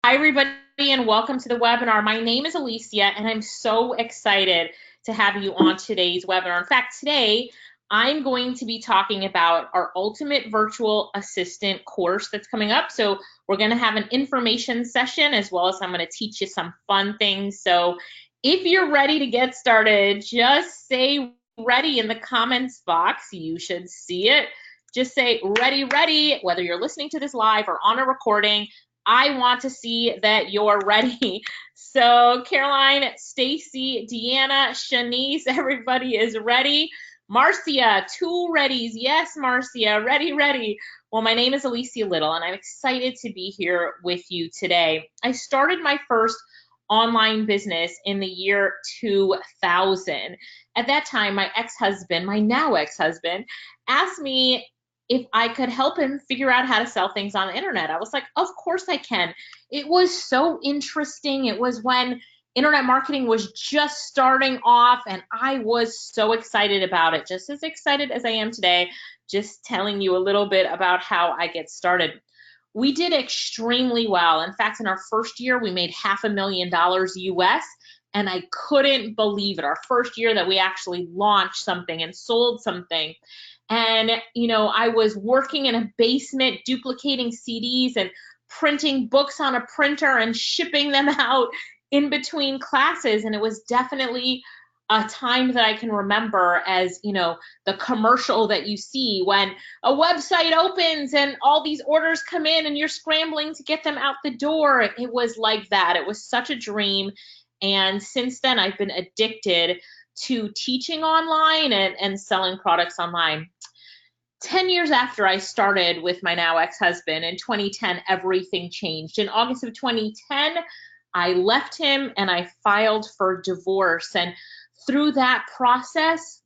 Hi, everybody, and welcome to the webinar. My name is Alicia, and I'm so excited to have you on today's webinar. In fact, today I'm going to be talking about our Ultimate Virtual Assistant course that's coming up. So we're going to have an information session as well as I'm going to teach you some fun things. So if you're ready to get started, just say ready in the comments box. You should see it. Just say ready, ready, whether you're listening to this live or on a recording. I want to see that you're ready. So Caroline, Stacy, Deanna, Shanice, everybody is ready. Marcia, two readies. Yes, Marcia, ready, ready. Well, my name is Alicia Lyttle, and I'm excited to be here with you today. I started my first online business in the year 2000. At that time, my ex-husband, my now ex-husband, asked me if I could help him figure out how to sell things on the internet. I was like, of course I can. It was so interesting. It was when internet marketing was just starting off, and I was so excited about it, just as excited as I am today, just telling you a little bit about how I get started. We did extremely well. In fact, in our first year, we made $500,000 US, and I couldn't believe it. Our first year that we actually launched something and sold something. And, I was working in a basement duplicating CDs and printing books on a printer and shipping them out in between classes. And it was definitely a time that I can remember as, the commercial that you see when a website opens and all these orders come in and you're scrambling to get them out the door. It was like that. It was such a dream. And since then, I've been addicted to teaching online and selling products online. 10 years after I started with my now ex-husband in 2010, everything changed. In August of 2010, I left him and I filed for divorce. And through that process,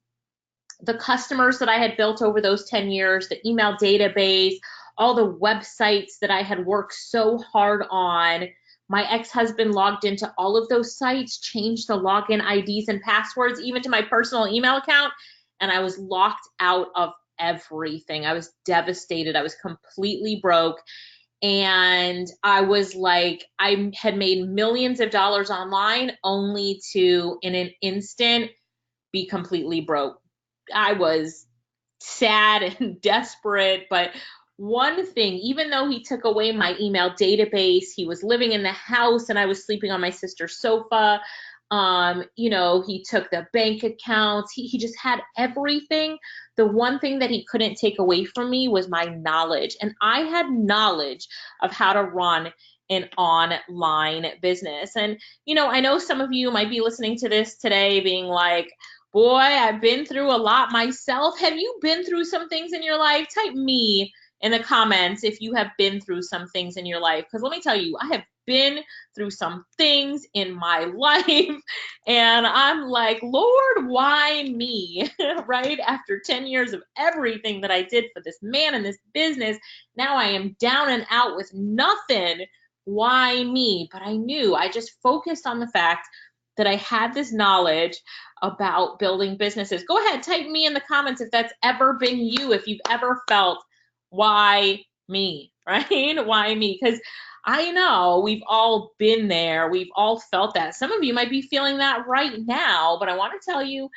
the customers that I had built over those 10 years, the email database, all the websites that I had worked so hard on, my ex-husband logged into all of those sites, changed the login IDs and passwords, even to my personal email account, and I was locked out of everything. I was devastated. I was completely broke. And I was like, I had made millions of dollars online only to, in an instant, be completely broke. I was sad and desperate, but one thing, even though he took away my email database, he was living in the house and I was sleeping on my sister's sofa. He took the bank accounts. He just had everything. The one thing that he couldn't take away from me was my knowledge. And I had knowledge of how to run an online business. And, I know some of you might be listening to this today being like, boy, I've been through a lot myself. Have you been through some things in your life? Type me in the comments if you have been through some things in your life. Because let me tell you, I have been through some things in my life. And I'm like, Lord, why me? Right? After 10 years of everything that I did for this man and this business, now I am down and out with nothing. Why me? But I just focused on the fact that I had this knowledge about building businesses. Go ahead, type me in the comments if that's ever been you, if you've ever felt, why me, right? Why me? Because I know we've all been there. We've all felt that. Some of you might be feeling that right now, but I want to tell you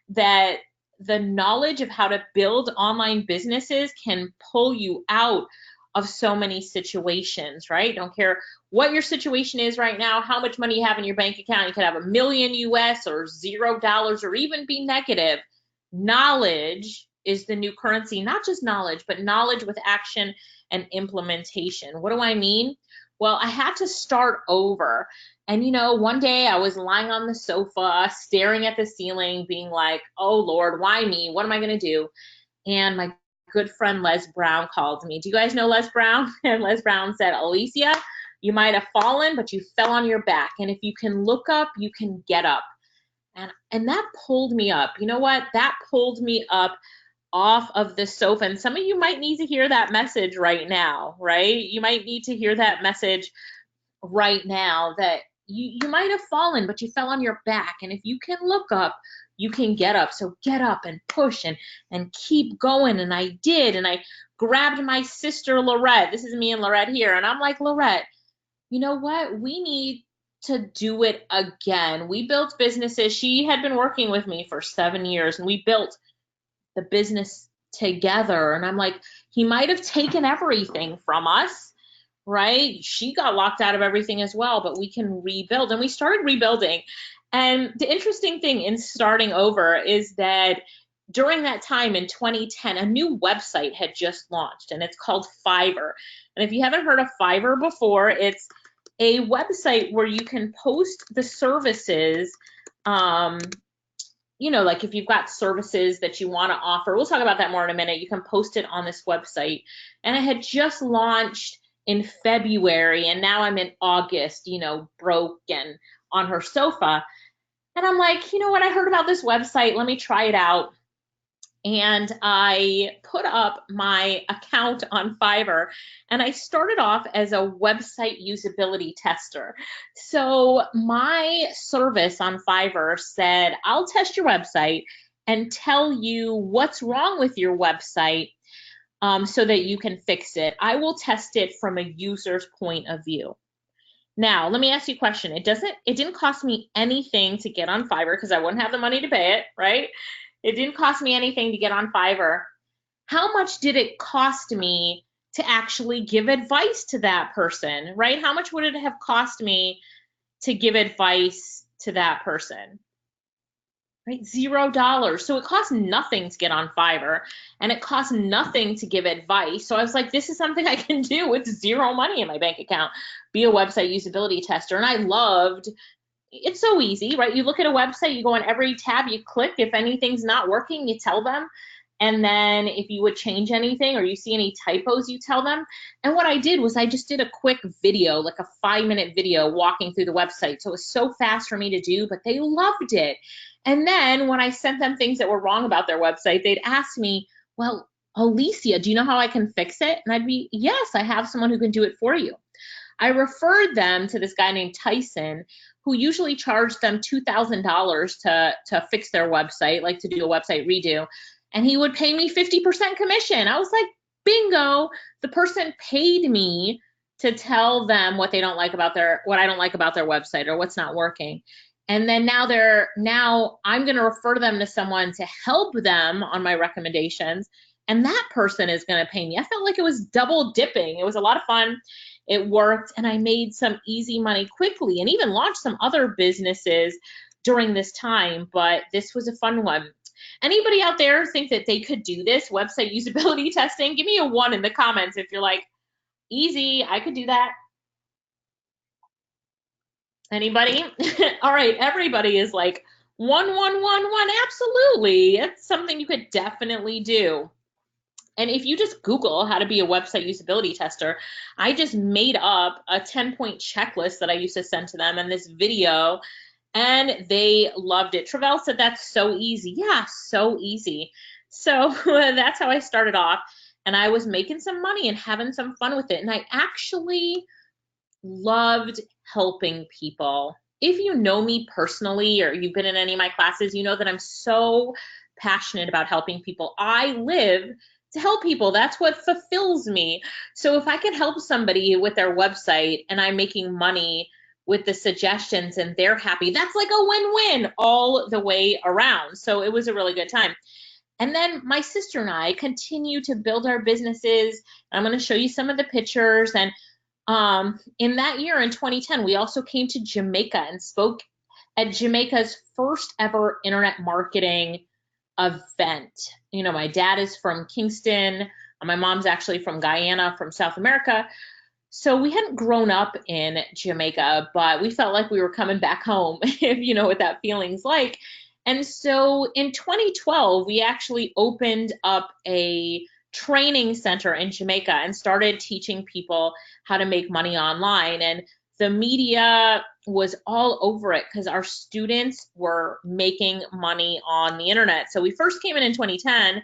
that the knowledge of how to build online businesses can pull you out of so many situations, right? Don't care what your situation is right now, how much money you have in your bank account. You could have a million US or $0 or even be negative. Knowledge is the new currency, not just knowledge, but knowledge with action and implementation. What do I mean? Well, I had to start over. And one day I was lying on the sofa, staring at the ceiling, being like, oh Lord, why me? What am I going to do? And my good friend Les Brown called me. Do you guys know Les Brown? And Les Brown said, Alicia, you might have fallen, but you fell on your back. And if you can look up, you can get up. And that pulled me up. You know what? That pulled me up off of the sofa. And some of you might need to hear that message right now, right? You might need to hear that message right now that you might have fallen, but you fell on your back. And if you can look up, you can get up. So get up and push and keep going. And I did. And I grabbed my sister Lorette. This is me and Lorette here. And I'm like, Lorette, you know what? We need to do it again. We built businesses. She had been working with me for 7 years, and we built the business together. And I'm like, he might have taken everything from us, right? She got locked out of everything as well, but we can rebuild. And we started rebuilding. And the interesting thing in starting over is that during that time in 2010, a new website had just launched, and it's called Fiverr. And if you haven't heard of Fiverr before, it's a website where you can post the services. um, like if you've got services that you want to offer, we'll talk about that more in a minute. You can post it on this website. And it had just launched in February, and now I'm in August, broke and on her sofa. And I'm like, you know what? I heard about this website. Let me try it out. And I put up my account on Fiverr, and I started off as a website usability tester. So my service on Fiverr said, I'll test your website and tell you what's wrong with your website, so that you can fix it. I will test it from a user's point of view. Now, let me ask you a question. It didn't cost me anything to get on Fiverr because I wouldn't have the money to pay it, right? It didn't cost me anything to get on Fiverr. How much did it cost me to actually give advice to that person, right? How much would it have cost me to give advice to that person? Right? $0. So it costs nothing to get on Fiverr, and it costs nothing to give advice. So I was like, this is something I can do with zero money in my bank account, be a website usability tester. And I loved, it's so easy, right? You look at a website, you go on every tab, you click. If anything's not working, you tell them. And then if you would change anything or you see any typos, you tell them. And what I did was I just did a quick video, like a 5-minute video walking through the website. So it was so fast for me to do, but they loved it. And then when I sent them things that were wrong about their website, they'd ask me, well, Alicia, do you know how I can fix it? And I'd be, yes, I have someone who can do it for you. I referred them to this guy named Tyson, who usually charged them $2,000 to fix their website, like to do a website redo. And he would pay me 50% commission. I was like, bingo, the person paid me to tell them what I don't like about their website or what's not working. And then now I'm going to refer them to someone to help them on my recommendations, and that person is going to pay me. I felt like it was double dipping. It was a lot of fun. It worked, and I made some easy money quickly and even launched some other businesses during this time, but this was a fun one. Anybody out there think that they could do this website usability testing? Give me a 1 in the comments if you're like, easy, I could do that. Anybody? All right, everybody is like, 1, 1, 1, 1. Absolutely. It's something you could definitely do. And if you just Google how to be a website usability tester, I just made up a 10-point checklist that I used to send to them in this video, and they loved it. Travell said, that's so easy. Yeah, so easy. So that's how I started off, and I was making some money and having some fun with it. And I actually loved helping people. If you know me personally or you've been in any of my classes, you know that I'm so passionate about helping people. I live to help people. That's what fulfills me. So if I can help somebody with their website and I'm making money with the suggestions and they're happy, that's like a win-win all the way around. So it was a really good time. And then my sister and I continue to build our businesses. I'm going to show you some of the pictures. And in that year, in 2010, we also came to Jamaica and spoke at Jamaica's first ever internet marketing event. My dad is from Kingston. My mom's actually from Guyana, from South America. So we hadn't grown up in Jamaica, but we felt like we were coming back home, if you know what that feeling's like. And so in 2012, we actually opened up a training center in Jamaica and started teaching people how to make money online. And the media was all over it because our students were making money on the internet. So we first came in 2010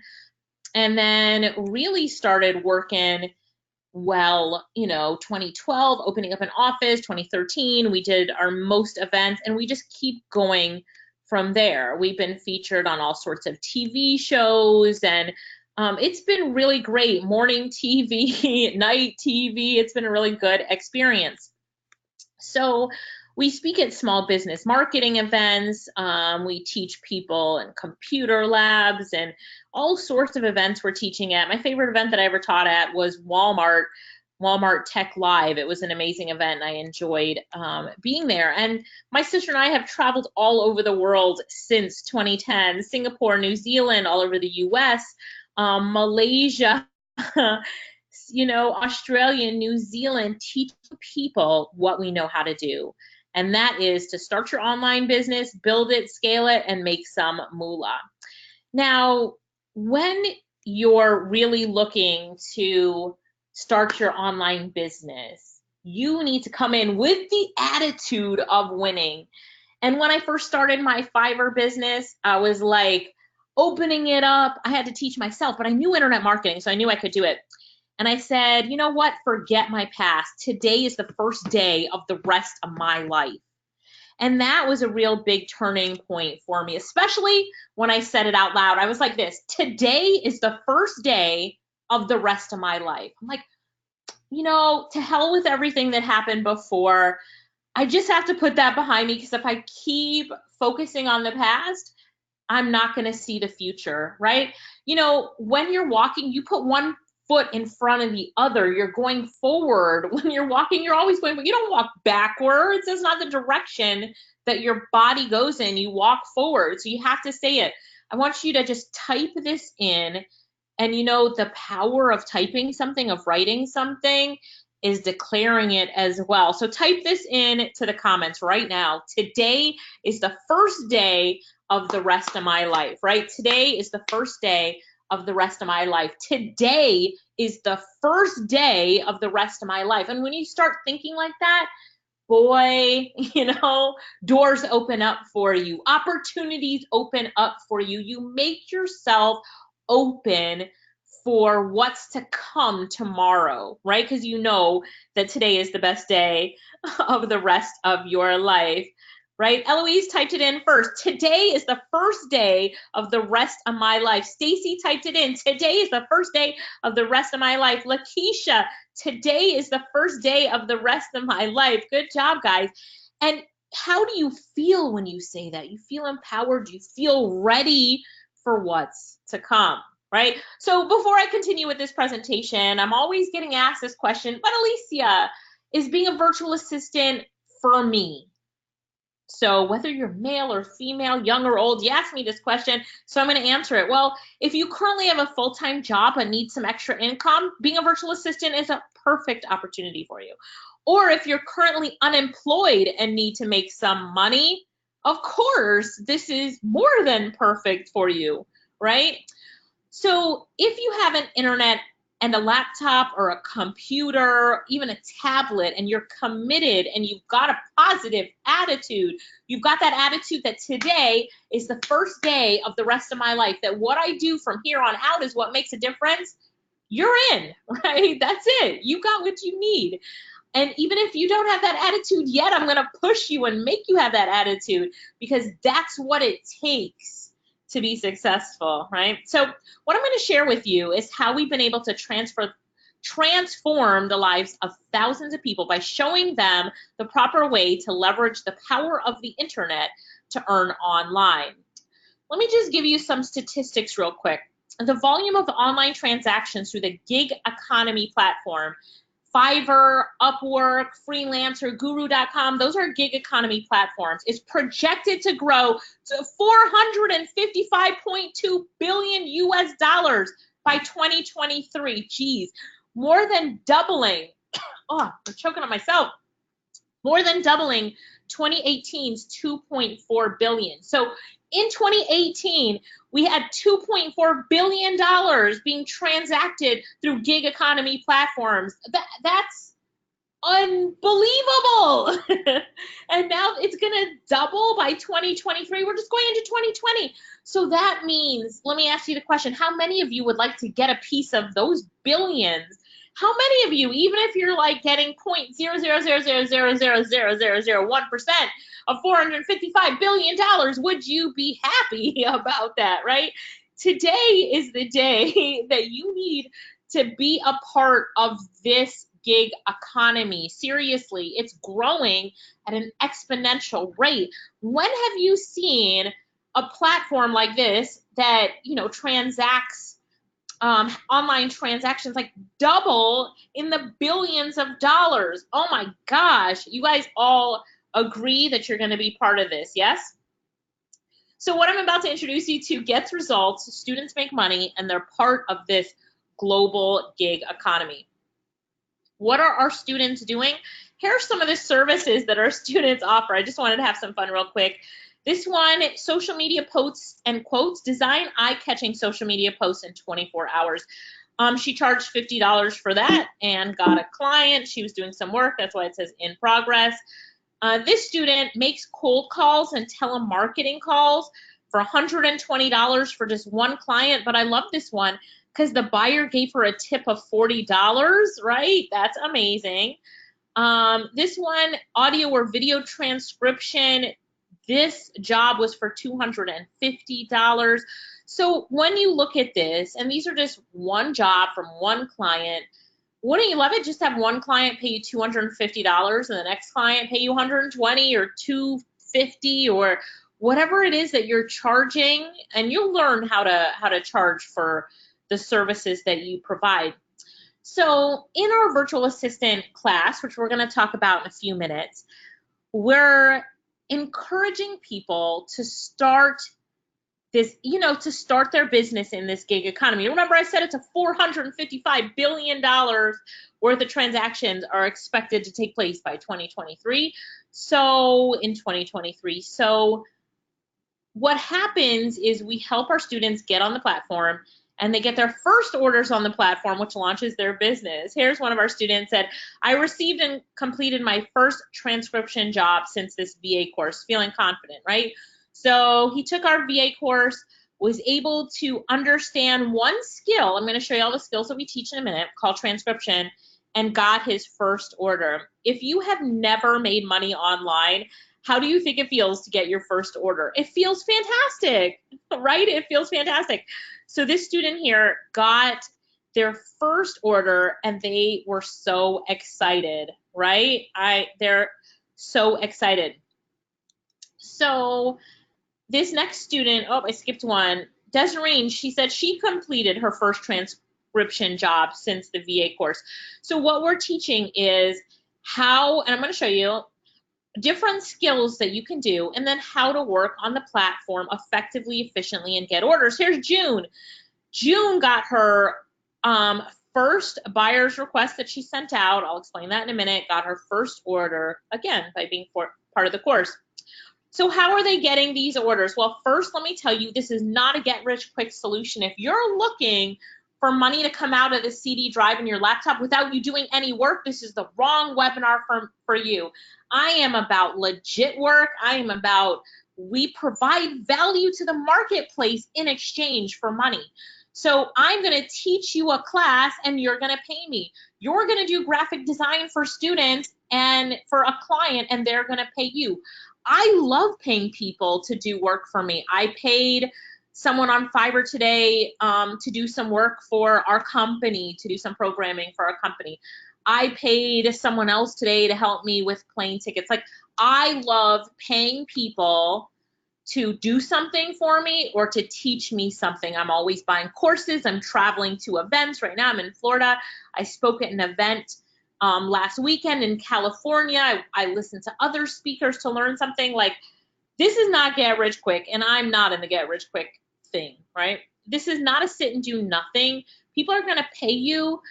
and then really started working 2012, opening up an office, 2013, we did our most events, and we just keep going from there. We've been featured on all sorts of TV shows, and it's been really great. Morning TV, night TV, it's been a really good experience. So we speak at small business marketing events. We teach people in computer labs and all sorts of events we're teaching at. My favorite event that I ever taught at was Walmart Tech Live. It was an amazing event, and I enjoyed being there. And my sister and I have traveled all over the world since 2010, Singapore, New Zealand, all over the US, Malaysia, Australia, New Zealand, teach people what we know how to do. And that is to start your online business, build it, scale it, and make some moolah. Now, when you're really looking to start your online business, you need to come in with the attitude of winning. And when I first started my Fiverr business, I was like opening it up. I had to teach myself, but I knew internet marketing, so I knew I could do it. And I said, you know what? Forget my past. Today is the first day of the rest of my life. And that was a real big turning point for me, especially when I said it out loud. I was like this, today is the first day of the rest of my life. I'm like, to hell with everything that happened before. I just have to put that behind me, because if I keep focusing on the past, I'm not going to see the future, right? When you're walking, you put one foot in front of the other. You're going forward. When you're walking, you're always going, but you don't walk backwards. That's not the direction that your body goes in. You walk forward. So you have to say it. I want you to just type this in. And the power of typing something, of writing something, is declaring it as well. So type this in to the comments right now. Today is the first day of the rest of my life, right? Today is the first day of the rest of my life. Today is the first day of the rest of my life. And when you start thinking like that, boy, doors open up for you. Opportunities open up for you. You make yourself open for what's to come tomorrow, right? Because you know that today is the best day of the rest of your life, right? Eloise typed it in first. Today is the first day of the rest of my life. Stacy typed it in. Today is the first day of the rest of my life. Lakeisha, today is the first day of the rest of my life. Good job, guys. And how do you feel when you say that? You feel empowered. You feel ready for what's to come, right? So before I continue with this presentation, I'm always getting asked this question, but Alicia, is being a virtual assistant for me? So whether you're male or female, young or old, you asked me this question, so I'm going to answer it. Well, if you currently have a full-time job but need some extra income, being a virtual assistant is a perfect opportunity for you. Or if you're currently unemployed and need to make some money, of course, this is more than perfect for you, right? So if you have an internet and a laptop or a computer, even a tablet, and you're committed and you've got a positive attitude, you've got that attitude that today is the first day of the rest of my life, that what I do from here on out is what makes a difference, you're in, right? That's it. You got what you need. And even if you don't have that attitude yet, I'm going to push you and make you have that attitude, because that's what it takes to be successful, right? So what I'm going to share with you is how we've been able to transform the lives of thousands of people by showing them the proper way to leverage the power of the internet to earn online. Let me just give you some statistics real quick. The volume of online transactions through the gig economy platform, Fiverr, Upwork, Freelancer, Guru.com, those are gig economy platforms, is projected to grow to $455.2 billion US by 2023. Geez, more than doubling. Oh, I'm choking on myself. More than doubling 2018's 2.4 billion. So in 2018, we had $2.4 billion being transacted through gig economy platforms. That's unbelievable. And now it's going to double by 2023. We're just going into 2020. So that means, let me ask you the question, how many of you would like to get a piece of those billions? How many of you, even if you're like getting 0.000000001% of $455 billion, would you be happy about that, right? Today is the day that you need to be a part of this gig economy. Seriously, it's growing at an exponential rate. When have you seen a platform like this that, transacts online transactions like double in the billions of dollars? Oh my gosh, you guys all agree that you're going to be part of this, yes? So what I'm about to introduce you to gets results, students make money, and they're part of this global gig economy. What are our students doing? Here are some of the services that our students offer. I just wanted to have some fun real quick. This one, social media posts and quotes, design eye-catching social media posts in 24 hours. She charged $50 for that and got a client. She was doing some work. That's why it says in progress. This student makes cold calls and telemarketing calls for $120 for just one client, but I love this one because the buyer gave her a tip of $40, right? That's amazing. This one, audio or video transcription, this job was for $250. So when you look at this, and these are just one job from one client, wouldn't you love it? Just have one client pay you $250 and the next client pay you $120 or $250 or whatever it is that you're charging, and you'll learn how to charge for the services that you provide. So in our virtual assistant class, which we're going to talk about in a few minutes, we're encouraging people to start this, to start their business in this gig economy. Remember, I said it's a $455 billion worth of transactions are expected to take place by 2023. So in 2023. So what happens is we help our students get on the platform and they get their first orders on the platform, which launches their business. Here's one of our students said, I received and completed my first transcription job since this VA course, feeling confident, right? So he took our VA course, was able to understand one skill. I'm going to show you all the skills that we teach in a minute, called transcription, and got his first order. If you have never made money online, how do you think it feels to get your first order? It feels fantastic, right? It feels fantastic. So this student here got their first order and they were so excited, right? They're so excited. So this next student, oh, I skipped one. Desiree, she said she completed her first transcription job since the VA course. So what we're teaching is how, and I'm going to show you different skills that you can do, and then how to work on the platform effectively, efficiently, and get orders. Here's June. June got her first buyer's request that she sent out. I'll explain that in a minute. Got her first order, again, by being part of the course. So how are they getting these orders? Well, first, let me tell you, this is not a get-rich-quick solution. If you're looking for money to come out of the CD drive in your laptop without you doing any work, this is the wrong webinar for you. I am about legit work. I am about we provide value to the marketplace in exchange for money. So I'm going to teach you a class and you're going to pay me. You're going to do graphic design for students and for a client, and they're going to pay you. I love paying people to do work for me. I paid someone on Fiverr today to do some work for our company, to do some programming for our company. I paid someone else today to help me with plane tickets. Like, I love paying people to do something for me or to teach me something. I'm always buying courses. I'm traveling to events. Right now I'm in Florida. I spoke at an event last weekend in California. I listened to other speakers to learn something. Like, this is not get rich quick, and I'm not in the get rich quick thing, right? This is not a sit and do nothing. People are going to pay you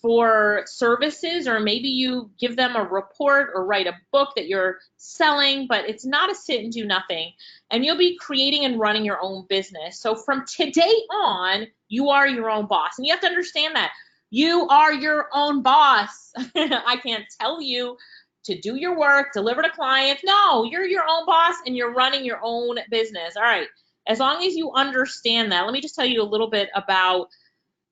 for services, or maybe you give them a report or write a book that you're selling, but it's not a sit and do nothing. And you'll be creating and running your own business. So from today on, you are your own boss. And you have to understand that. You are your own boss. I can't tell you to do your work, deliver to clients. No, you're your own boss and you're running your own business. All right. As long as you understand that, let me just tell you a little bit about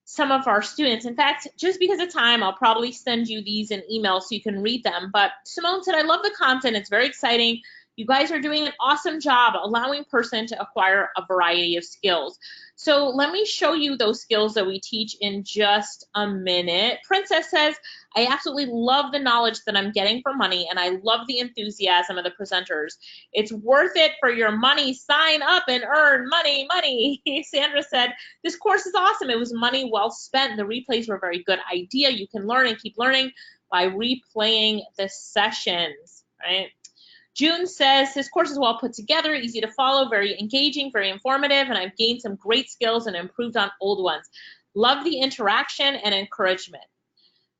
some of our students. In fact, just because of time, I'll probably send you these in email so you can read them. But Simone said, I love the content. It's very exciting. You guys are doing an awesome job allowing person to acquire a variety of skills. So let me show you those skills that we teach in just a minute. Princess says, I absolutely love the knowledge that I'm getting for money, and I love the enthusiasm of the presenters. It's worth it for your money. Sign up and earn money, money. Sandra said, this course is awesome. It was money well spent. The replays were a very good idea. You can learn and keep learning by replaying the sessions, right? June says, this course is well put together, easy to follow, very engaging, very informative, and I've gained some great skills and improved on old ones. Love the interaction and encouragement.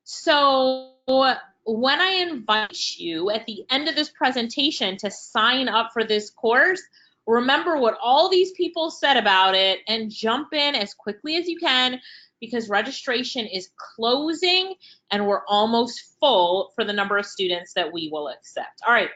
So when I invite you at the end of this presentation to sign up for this course, remember what all these people said about it and jump in as quickly as you can, because registration is closing and we're almost full for the number of students that we will accept. All right.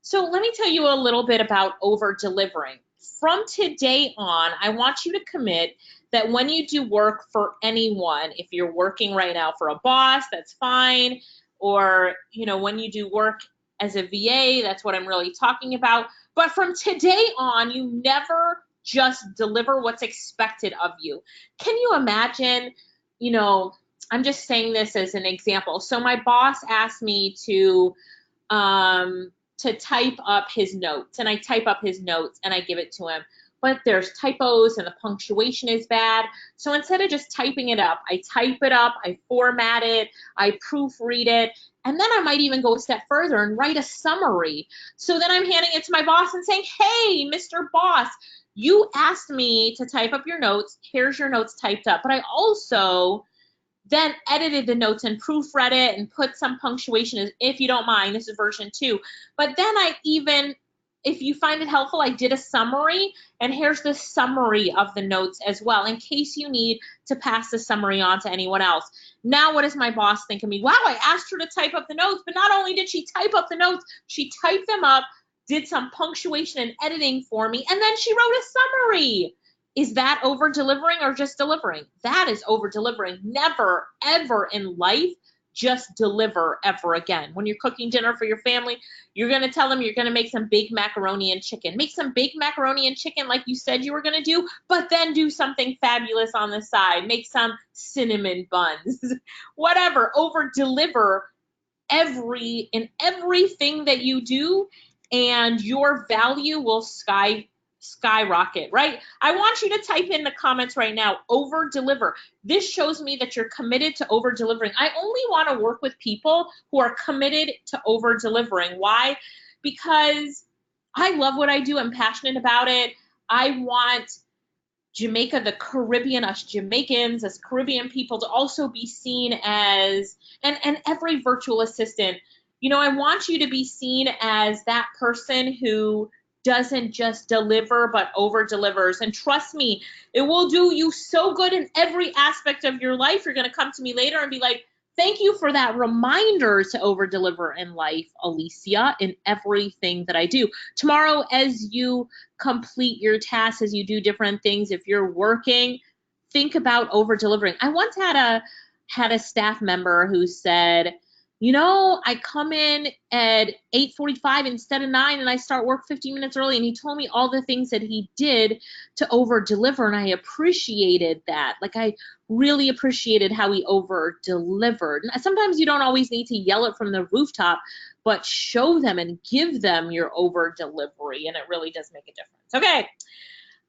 So let me tell you a little bit about over-delivering. From today on, I want you to commit that when you do work for anyone, if you're working right now for a boss, that's fine, or when you do work as a VA, that's what I'm really talking about. But from today on, you never just deliver what's expected of you. Can you imagine, I'm just saying this as an example. So my boss asked me to type up his notes, and I type up his notes and I give it to him, but there's typos and the punctuation is bad. So instead of just typing it up, I type it up, I format it, I proofread it, and then I might even go a step further and write a summary. So then I'm handing it to my boss and saying, hey, Mr. Boss, you asked me to type up your notes. Here's your notes typed up. But I also then edited the notes and proofread it and put some punctuation, if you don't mind. This is version 2. But then I even, if you find it helpful, I did a summary, and here's the summary of the notes as well, in case you need to pass the summary on to anyone else. Now what does my boss think of me? Wow, I asked her to type up the notes, but not only did she type up the notes, she typed them up, did some punctuation and editing for me, and then she wrote a summary. Is that over-delivering or just delivering? That is over-delivering. Never, ever in life just deliver ever again. When you're cooking dinner for your family, you're going to tell them you're going to make some baked macaroni and chicken. Make some baked macaroni and chicken like you said you were going to do, but then do something fabulous on the side. Make some cinnamon buns. Whatever. Over-deliver in everything that you do, and your value will skyrocket, right? I want you to type in the comments right now, over deliver. This shows me that you're committed to over delivering. I only want to work with people who are committed to over delivering. Why? Because I love what I do. I'm passionate about it. I want Jamaica, the Caribbean, us Jamaicans, as Caribbean people, to also be seen as, and every virtual assistant, I want you to be seen as that person who doesn't just deliver, but over delivers. And trust me, it will do you so good in every aspect of your life. You're going to come to me later and be like, thank you for that reminder to over deliver in life, Alicia, in everything that I do. Tomorrow, as you complete your tasks, as you do different things, if you're working, think about over delivering. I once had a staff member who said, I come in at 8:45 instead of 9, and I start work 15 minutes early. And he told me all the things that he did to over deliver, and I appreciated that. Like, I really appreciated how he over delivered. Sometimes you don't always need to yell it from the rooftop, but show them and give them your over delivery, and it really does make a difference. Okay.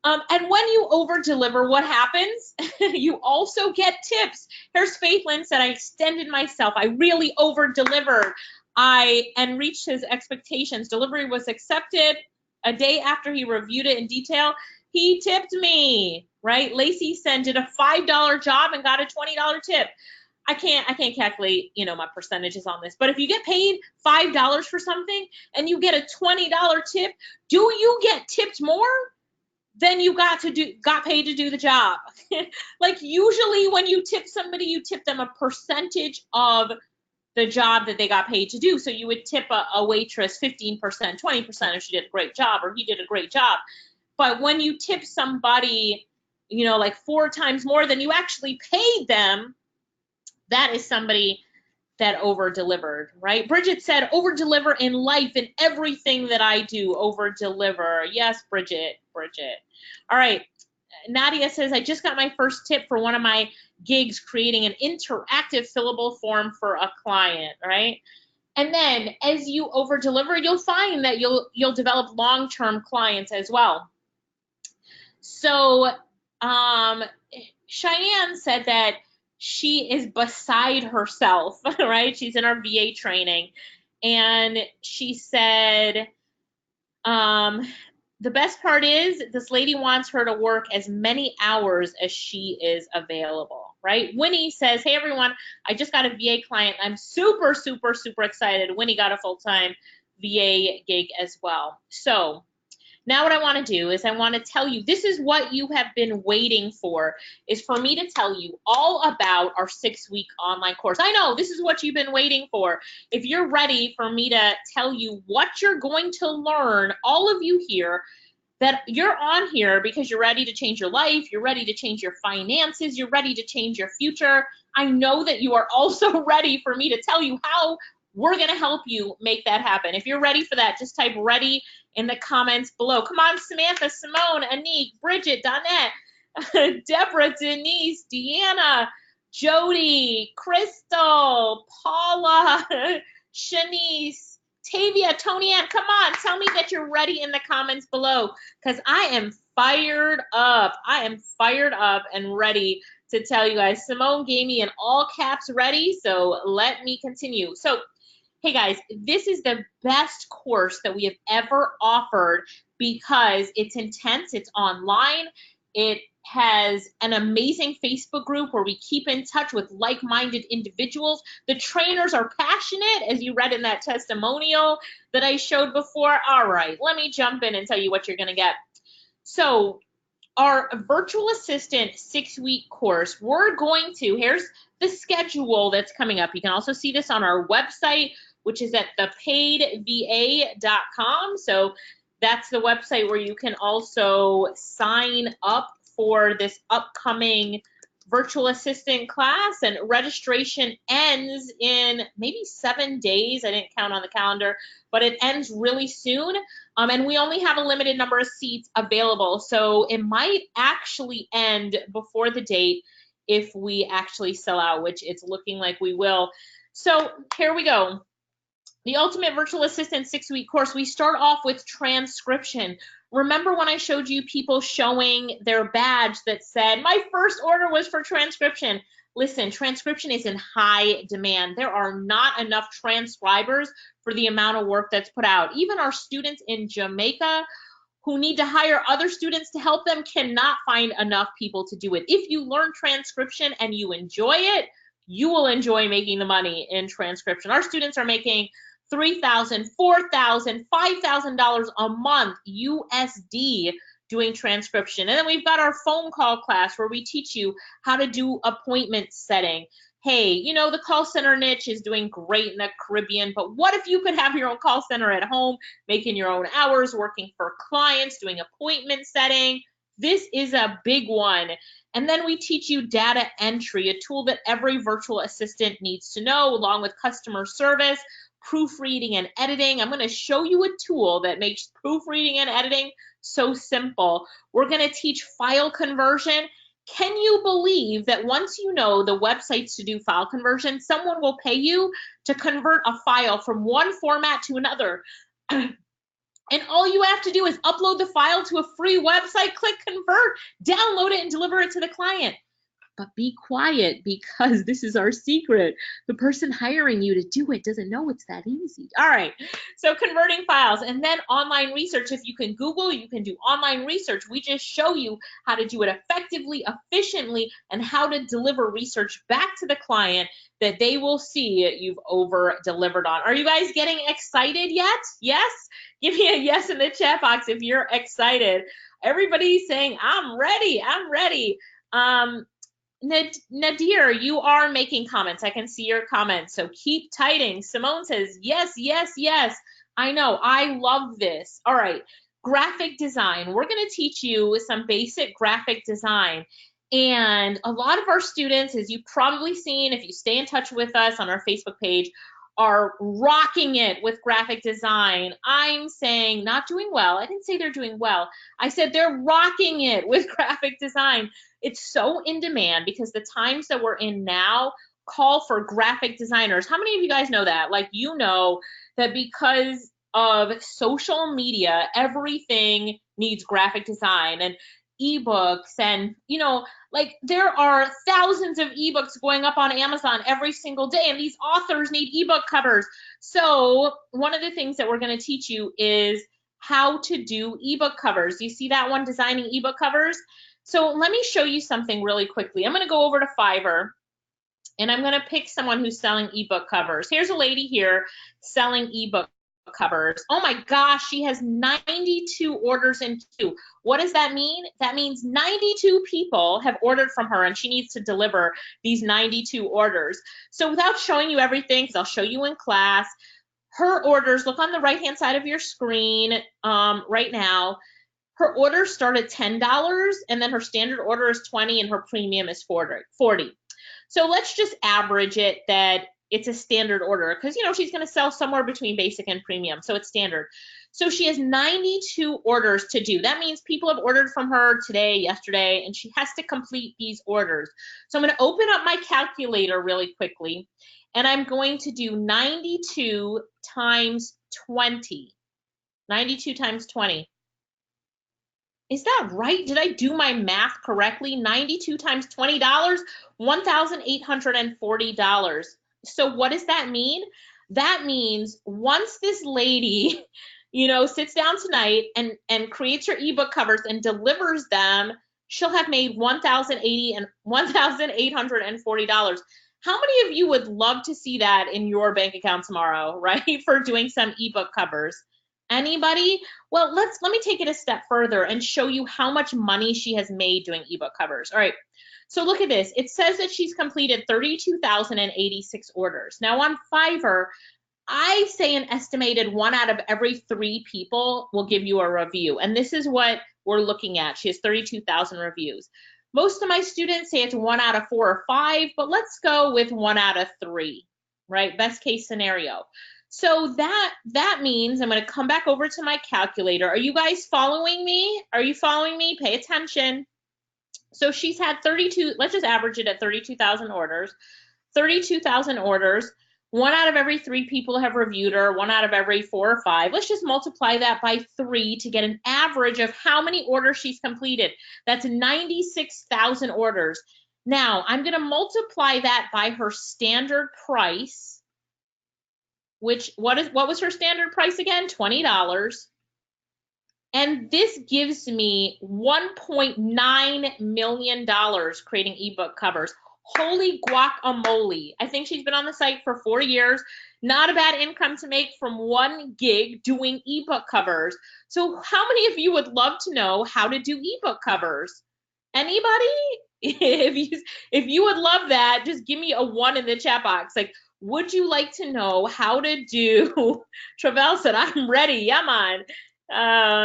And when you over deliver, what happens? You also get tips. Here's Faithlin said, I extended myself. I really over delivered. And reached his expectations. Delivery was accepted. A day after he reviewed it in detail, he tipped me, right? Lacey said, did a $5 job and got a $20 tip. I can't calculate, my percentages on this, but if you get paid $5 for something and you get a $20 tip, do you get tipped more? Then you got paid to do the job. Like, usually when you tip somebody, you tip them a percentage of the job that they got paid to do. So you would tip a waitress 15%, 20% if she did a great job or he did a great job. But when you tip somebody, like 4 times more than you actually paid them, that is somebody that over-delivered, right? Bridget said, over-deliver in life, in everything that I do, over-deliver. Yes, Bridget. All right. Nadia says, I just got my first tip for one of my gigs, creating an interactive fillable form for a client, right? And then as you over-deliver, you'll find that you'll develop long-term clients as well. So Cheyenne said that she is beside herself, right? She's in our VA training. And she said, the best part is this lady wants her to work as many hours as she is available, right? Winnie says, hey, everyone, I just got a VA client. I'm super, super, super excited. Winnie got a full-time VA gig as well. So now what I want to do is I want to tell you, this is what you have been waiting for, is for me to tell you all about our 6-week online course. I know this is what you've been waiting for. If you're ready for me to tell you what you're going to learn, all of you here, that you're on here because you're ready to change your life, you're ready to change your finances, you're ready to change your future. I know that you are also ready for me to tell you how we're going to help you make that happen. If you're ready for that, just type ready in the comments below. Come on, Samantha, Simone, Anique, Bridget, Donette, Deborah, Denise, Deanna, Jody, Crystal, Paula, Shanice, Tavia, Tony Ann, come on, tell me that you're ready in the comments below, because I am fired up. I am fired up and ready to tell you guys. Simone gave me an all caps ready, so let me continue. So, hey guys, this is the best course that we have ever offered because it's intense, it's online, it has an amazing Facebook group where we keep in touch with like-minded individuals. The trainers are passionate, as you read in that testimonial that I showed before. All right, let me jump in and tell you what you're gonna get. So our virtual assistant 6-week course, we're going to, here's the schedule that's coming up. You can also see this on our website, which is at thepaidva.com. So that's the website where you can also sign up for this upcoming virtual assistant class, and registration ends in maybe 7 days. I didn't count on the calendar, but it ends really soon. And we only have a limited number of seats available. So it might actually end before the date if we actually sell out, which it's looking like we will. So here we go. The Ultimate Virtual Assistant 6-week course, we start off with transcription. Remember when I showed you people showing their badge that said, my first order was for transcription? Listen, transcription is in high demand. There are not enough transcribers for the amount of work that's put out. Even our students in Jamaica who need to hire other students to help them cannot find enough people to do it. If you learn transcription and you enjoy it, you will enjoy making the money in transcription. Our students are making $3,000, $4,000, $5,000 a month USD doing transcription. And then we've got our phone call class where we teach you how to do appointment setting. Hey, you know, the call center niche is doing great in the Caribbean, but what if you could have your own call center at home, making your own hours, working for clients, doing appointment setting? This is a big one. And then we teach you data entry, a tool that every virtual assistant needs to know, along with customer service, proofreading and editing. I'm going to show you a tool that makes proofreading and editing so simple. We're going to teach file conversion. Can you believe that once you know the websites to do file conversion, someone will pay you to convert a file from one format to another? And all you have to do is upload the file to a free website, click convert, download it, and deliver it to the client. But be quiet, because this is our secret. The person hiring you to do it doesn't know it's that easy. All right, so converting files, and then online research. If you can Google, you can do online research. We just show you how to do it effectively, efficiently, and how to deliver research back to the client that they will see you've over-delivered on. Are you guys getting excited yet? Yes? Give me a yes in the chat box if you're excited. Everybody's saying, I'm ready, I'm ready. Nadir, you are making comments. I can see your comments, so keep typing. Simone says, yes, yes, yes. I know, I love this. All right, graphic design. We're going to teach you some basic graphic design. And a lot of our students, as you've probably seen, if you stay in touch with us on our Facebook page, are rocking it with graphic design. I'm saying not doing well. I didn't say they're doing well. I said they're rocking it with graphic design. It's so in demand because the times that we're in now call for graphic designers. How many of you guys know that? Like, you know that because of social media, everything needs graphic design and ebooks, and like there are thousands of ebooks going up on Amazon every single day, and these authors need ebook covers. So one of the things that we're going to teach you is how to do ebook covers. You see that one, designing ebook covers? So let me show you something really quickly. I'm going to go over to Fiverr, and I'm going to pick someone who's selling ebook covers. Here's a lady here selling ebook covers. Oh my gosh, she has 92 orders in queue. What does that mean? That means 92 people have ordered from her, and she needs to deliver these 92 orders. So without showing you everything, because I'll show you in class, her orders, look on the right-hand side of your screen right now. Her orders start at $10, and then her standard order is $20, and her premium is $40. So let's just average it that it's a standard order, because she's going to sell somewhere between basic and premium, so it's standard. So she has 92 orders to do. That means people have ordered from her today, yesterday, and she has to complete these orders. So I'm going to open up my calculator really quickly, and I'm going to do 92 times 20. 92 times 20. Is that right? Did I do my math correctly? 92 times $20, $1,840. So what does that mean? That means once this lady, sits down tonight and creates her ebook covers and delivers them, she'll have made $1,080 and $1,840. How many of you would love to see that in your bank account tomorrow, right? For doing some ebook covers? Anybody? Well, let me take it a step further and show you how much money she has made doing ebook covers. All right. So look at this. It says that she's completed 32,086 orders. Now on Fiverr, I say an estimated 1 out of every 3 people will give you a review. And this is what we're looking at. She has 32,000 reviews. Most of my students say it's 1 out of 4 or 5, but let's go with 1 out of 3, right? Best case scenario. So that means I'm going to come back over to my calculator. Are you guys following me? Are you following me? Pay attention. So she's had 32, let's just average it at 32,000 orders. 32,000 orders. 1 out of every 3 people have reviewed her, 1 out of every 4 or 5. Let's just multiply that by 3 to get an average of how many orders she's completed. That's 96,000 orders. Now, I'm going to multiply that by her standard price, which, what was her standard price again? $20. And this gives me $1.9 million creating ebook covers. Holy guacamole. I think she's been on the site for 4 years. Not a bad income to make from 1 gig doing ebook covers. So how many of you would love to know how to do ebook covers? Anybody? If you would love that, just give me a 1 in the chat box. Like, would you like to know how to do? Travell said, I'm ready. Yeah, man.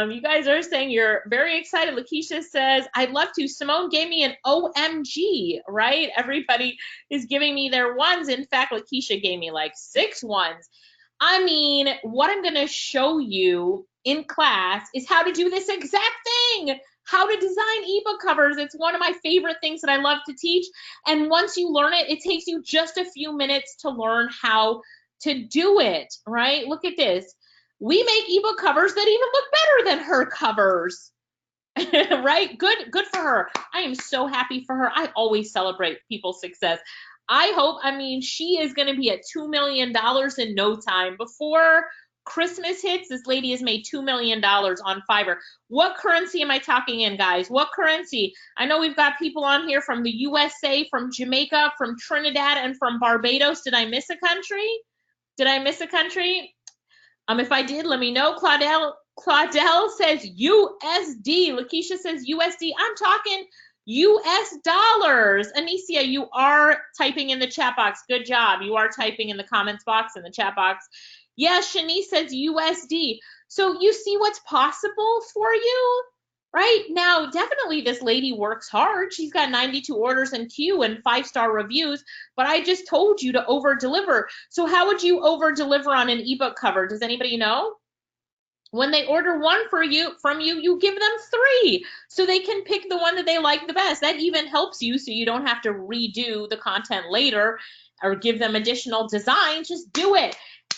You guys are saying you're very excited. Lakeisha says, I'd love to. Simone gave me an OMG, right? Everybody is giving me their ones. In fact, Lakeisha gave me like 6 ones. I mean, what I'm going to show you in class is how to do this exact thing, how to design ebook covers. It's one of my favorite things that I love to teach. And once you learn it, it takes you just a few minutes to learn how to do it, right? Look at this. We make ebook covers that even look better than her covers, right? Good for her. I am so happy for her. I always celebrate people's success. I mean, she is going to be at $2 million in no time. Before Christmas hits, this lady has made $2 million on Fiverr. What currency am I talking in, guys? What currency? I know we've got people on here from the USA, from Jamaica, from Trinidad, and from Barbados. Did I miss a country? Did I miss a country? If I did, let me know. Claudel says USD. Lakeisha says USD. I'm talking US dollars. Anicia, you are typing in the chat box. Good job. You are typing in the comments box and the chat box. Yeah, Shanice says USD. So you see what's possible for you? Right now, definitely this lady works hard. She's got 92 orders in queue and 5-star reviews, but I just told you to over deliver. So how would you over deliver on an ebook cover? Does anybody know? When they order one from you, you give them 3 so they can pick the one that they like the best. That even helps you so you don't have to redo the content later or give them additional designs. Just do it.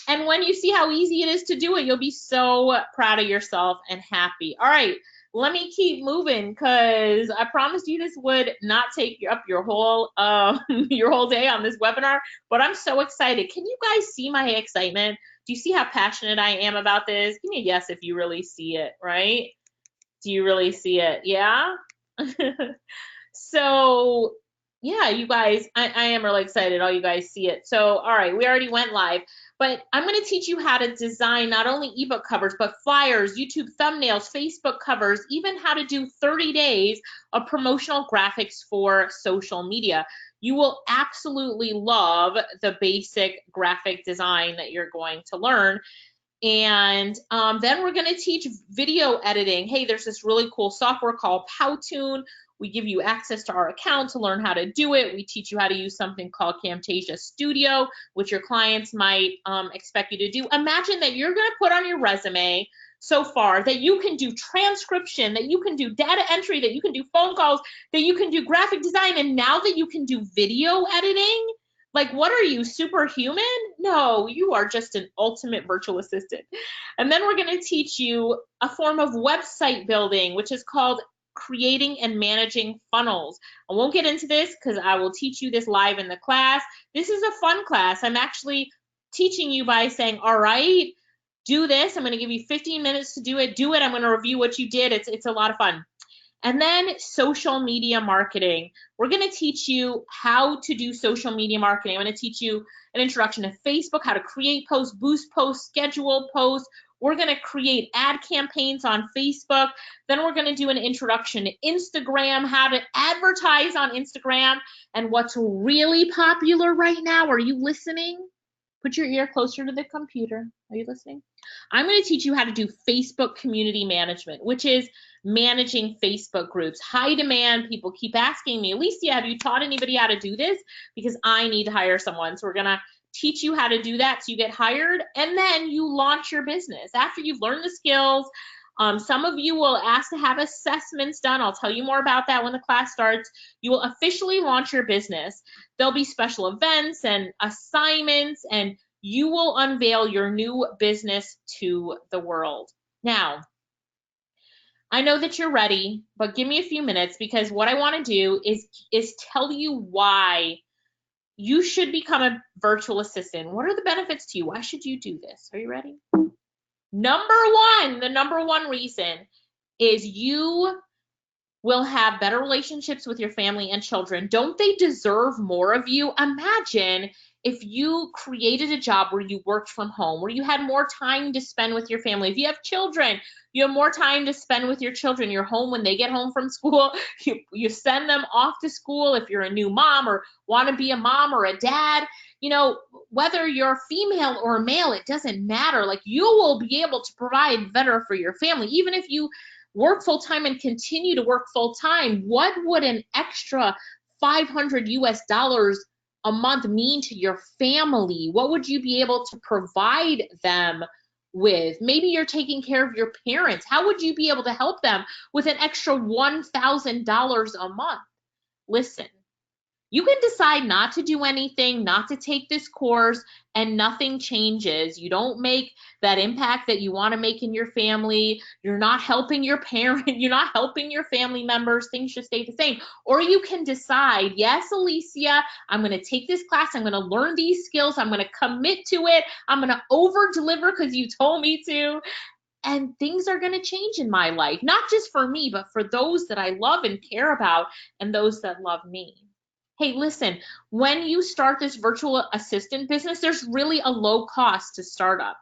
And when you see how easy it is to do it, you'll be so proud of yourself and happy. All right, let me keep moving because I promised you this would not take up your whole your whole day on this webinar, but I'm so excited. Can you guys see my excitement? Do you see how passionate I am about this? Give me a yes if you really see it, right? Do you really see it? Yeah? So, yeah, you guys, I am really excited. All you guys see it. So, all right, we already went live, but I'm going to teach you how to design not only ebook covers, but flyers, YouTube thumbnails, Facebook covers, even how to do 30 days of promotional graphics for social media. You will absolutely love the basic graphic design that you're going to learn. And then we're going to teach video editing. Hey, there's this really cool software called Powtoon. We give you access to our account to learn how to do it. We teach you how to use something called Camtasia Studio, which your clients might expect you to do. Imagine that you're going to put on your resume so far that you can do transcription, that you can do data entry, that you can do phone calls, that you can do graphic design, and now that you can do video editing. Like, what are you, superhuman? No, you are just an ultimate virtual assistant. And then we're going to teach you a form of website building, which is called creating and managing funnels. I won't get into this because I will teach you this live in the class. This is a fun class. I'm actually teaching you by saying, all right, do this. I'm going to give you 15 minutes to do it. Do it. I'm going to review what you did. It's a lot of fun. And then social media marketing. We're going to teach you how to do social media marketing. I'm going to teach you an introduction to Facebook, how to create posts, boost posts, schedule posts. We're going to create ad campaigns on Facebook. Then we're going to do an introduction to Instagram, how to advertise on Instagram, and what's really popular right now. Are you listening? Put your ear closer to the computer. Are you listening? I'm going to teach you how to do Facebook community management, which is managing Facebook groups. High demand. People keep asking me, Alicia, have you taught anybody how to do this? Because I need to hire someone. So we're going to teach you how to do that so you get hired, and then you launch your business. After you've learned the skills, some of you will ask to have assessments done. I'll tell you more about that when the class starts. You will officially launch your business. There'll be special events and assignments, and you will unveil your new business to the world. Now, I know that you're ready, but give me a few minutes because what I want to do is tell you why you should become a virtual assistant. What are the benefits to you? Why should you do this? Are you ready? The number one reason is you will have better relationships with your family and children. Don't they deserve more of you? Imagine if you created a job where you worked from home, where you had more time to spend with your family. If you have children, you have more time to spend with your children. You're home when they get home from school. You send them off to school if you're a new mom or want to be a mom or a dad. You know, whether you're female or male, it doesn't matter. Like, you will be able to provide better for your family. Even if you work full time and continue to work full time, what would an extra $500 a month mean to your family? What would you be able to provide them with? Maybe you're taking care of your parents. How would you be able to help them with an extra $1,000 a month? Listen, you can decide not to do anything, not to take this course, and nothing changes. You don't make that impact that you want to make in your family. You're not helping your parent. You're not helping your family members. Things should stay the same. Or you can decide, yes, Alicia, I'm going to take this class. I'm going to learn these skills. I'm going to commit to it. I'm going to over deliver because you told me to. And things are going to change in my life, not just for me, but for those that I love and care about and those that love me. Hey, listen, when you start this virtual assistant business, there's really a low cost to start up,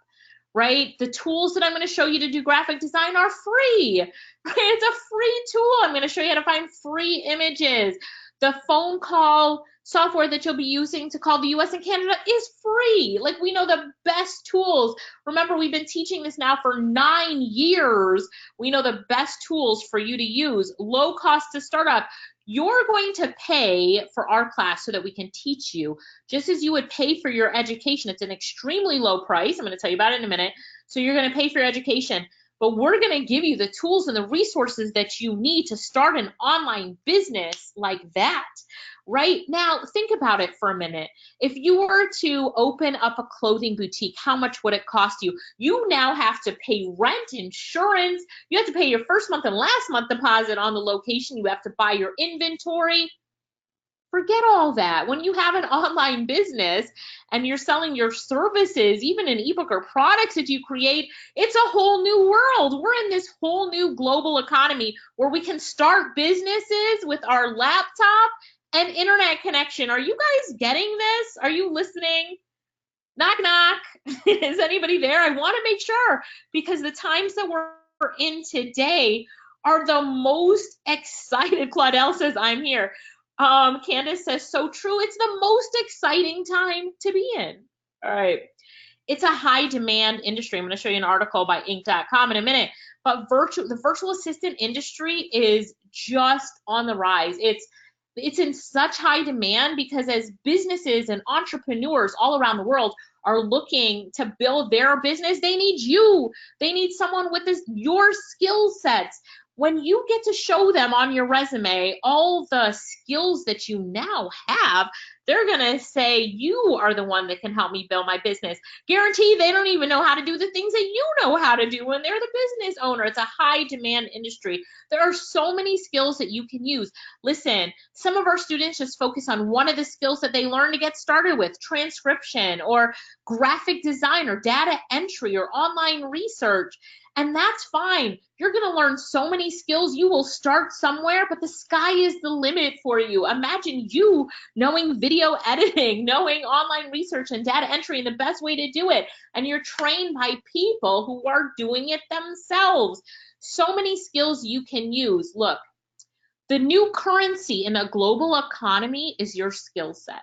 right? The tools that I'm going to show you to do graphic design are free, right? It's a free tool. I'm going to show you how to find free images. The phone call software that you'll be using to call the US and Canada is free. Like, we know the best tools. Remember, we've been teaching this now for 9 years. We know the best tools for you to use, low cost to start up. You're going to pay for our class so that we can teach you, just as you would pay for your education. It's an extremely low price. I'm going to tell you about it in a minute. So you're going to pay for your education, but we're going to give you the tools and the resources that you need to start an online business like that. Right now, think about it for a minute. If you were to open up a clothing boutique, how much would it cost you? You now have to pay rent, insurance. You have to pay your first month and last month deposit on the location. You have to buy your inventory. Forget all that. When you have an online business and you're selling your services, even an ebook or products that you create, it's a whole new world. We're in this whole new global economy where we can start businesses with our laptop and internet connection. Are you guys getting this? Are you listening? Knock, knock. Is anybody there? I want to make sure, because the times that we're in today are the most excited. Claudel says, I'm here. Candace says, so true. It's the most exciting time to be in. All right. It's a high demand industry. I'm going to show you an article by Inc.com in a minute, but the virtual assistant industry is just on the rise. It's in such high demand because as businesses and entrepreneurs all around the world are looking to build their business, they need you. They need someone with your skill sets. When you get to show them on your resume all the skills that you now have, they're going to say, you are the one that can help me build my business. Guarantee they don't even know how to do the things that you know how to do when they're the business owner. It's a high demand industry. There are so many skills that you can use. Listen, some of our students just focus on one of the skills that they learn to get started with, transcription or graphic design or data entry or online research. And that's fine. You're going to learn so many skills. You will start somewhere, but the sky is the limit for you. Imagine you knowing video editing, knowing online research and data entry and the best way to do it. And you're trained by people who are doing it themselves. So many skills you can use. Look, the new currency in a global economy is your skill set.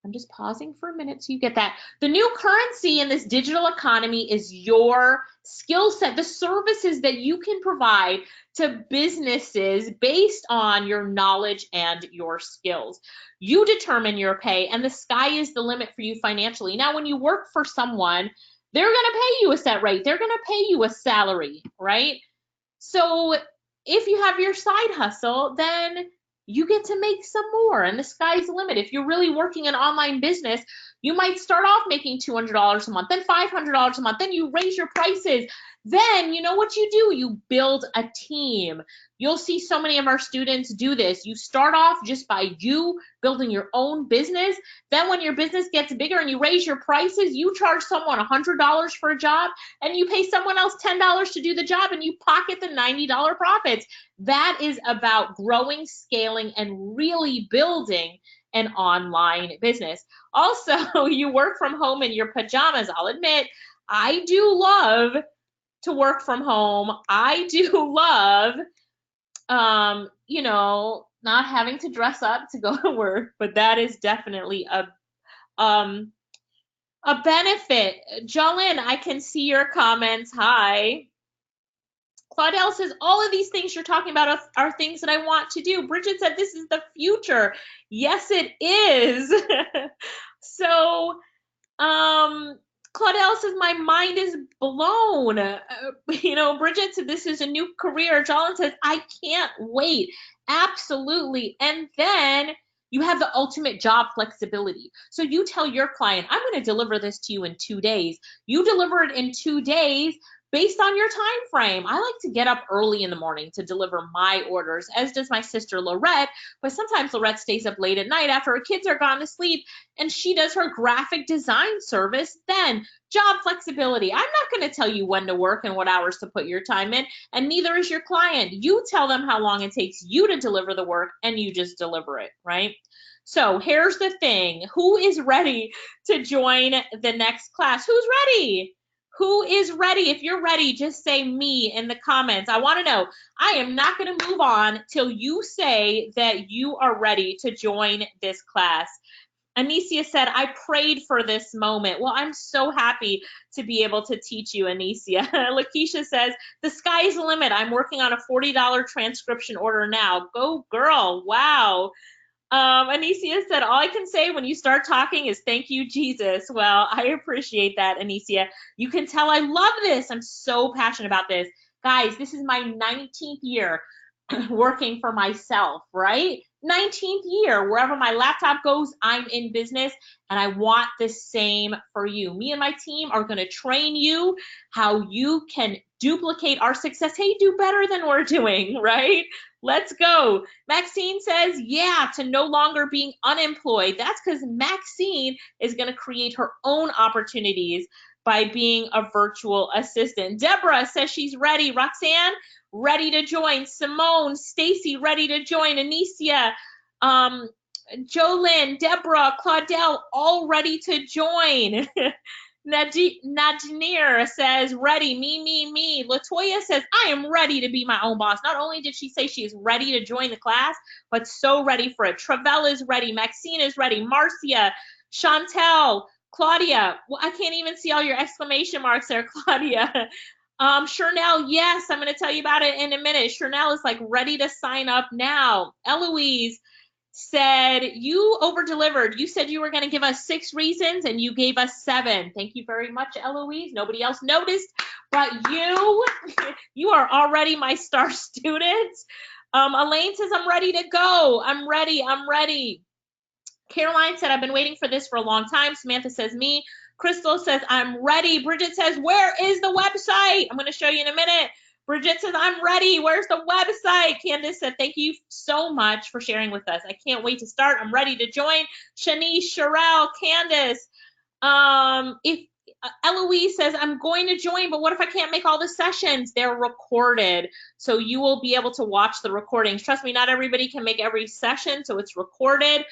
I'm just pausing for a minute so you get that. The new currency in this digital economy is your skill set, the services that you can provide to businesses based on your knowledge and your skills. You determine your pay, and the sky is the limit for you financially. Now, when you work for someone, they're going to pay you a set rate. They're going to pay you a salary, right? So if you have your side hustle, then you get to make some more, and the sky's the limit. If you're really working an online business, you might start off making $200 a month, then $500 a month, then you raise your prices. Then you know what you do? You build a team. You'll see so many of our students do this. You start off just by you building your own business. Then when your business gets bigger and you raise your prices, you charge someone $100 for a job and you pay someone else $10 to do the job and you pocket the $90 profits. That is about growing, scaling, and really building an online business. Also, you work from home in your pajamas. I'll admit, I do love to work from home. I do love, not having to dress up to go to work, but that is definitely a benefit. Jolyn, I can see your comments. Hi. Claudel says, all of these things you're talking about are things that I want to do. Bridget said, this is the future. Yes, it is. So, Claudel says, my mind is blown. Bridget said, this is a new career. Jolyn says, I can't wait. Absolutely. And then you have the ultimate job flexibility. So you tell your client, I'm going to deliver this to you in 2 days. You deliver it in 2 days based on your time frame. I like to get up early in the morning to deliver my orders, as does my sister Lorette, but sometimes Lorette stays up late at night after her kids are gone to sleep and she does her graphic design service then. Job flexibility. I'm not going to tell you when to work and what hours to put your time in, and neither is your client. You tell them how long it takes you to deliver the work and you just deliver it, right? So here's the thing. Who is ready to join the next class? Who's ready? Who is ready? If you're ready, just say me in the comments. I want to know. I am not going to move on till you say that you are ready to join this class. Anicia said, I prayed for this moment. Well, I'm so happy to be able to teach you, Anicia. Lakeisha says, the sky is the limit. I'm working on a $40 transcription order now. Go girl. Wow. Anicia said, all I can say when you start talking is thank you, Jesus. Well, I appreciate that, Anicia. You can tell I love this. I'm so passionate about this. Guys, this is my 19th year working for myself, right? 19th year, wherever my laptop goes, I'm in business, and I want the same for you. Me and my team are going to train you how you can duplicate our success. Hey, do better than we're doing, right? Let's go. Maxine says, yeah, to no longer being unemployed. That's because Maxine is going to create her own opportunities by being a virtual assistant. Deborah says she's ready. Roxanne, ready to join. Simone, Stacy, ready to join. Anicia, Jolyn, Deborah, Claudel, all ready to join. Najnir says, ready, me. Latoya says, I am ready to be my own boss. Not only did she say she is ready to join the class, but so ready for it. Travella is ready. Maxine is ready. Marcia, Chantel, Claudia. Well, I can't even see all your exclamation marks there, Claudia. Chernelle, yes, I'm going to tell you about it in a minute. Chernelle is like ready to sign up now. Eloise said, you over-delivered. You said you were going to give us 6 reasons, and you gave us 7. Thank you very much, Eloise. Nobody else noticed, but you are already my star student. Elaine says, I'm ready to go. I'm ready. Caroline said, I've been waiting for this for a long time. Samantha says, me. Crystal says, I'm ready. Bridget says, where is the website? I'm going to show you in a minute. Bridget says, I'm ready. Where's the website? Candace said, thank you so much for sharing with us. I can't wait to start. I'm ready to join. Shanice, Sherelle, Candace. If Eloise says, I'm going to join, but what if I can't make all the sessions? They're recorded, so you will be able to watch the recordings. Trust me, not everybody can make every session, so it's recorded.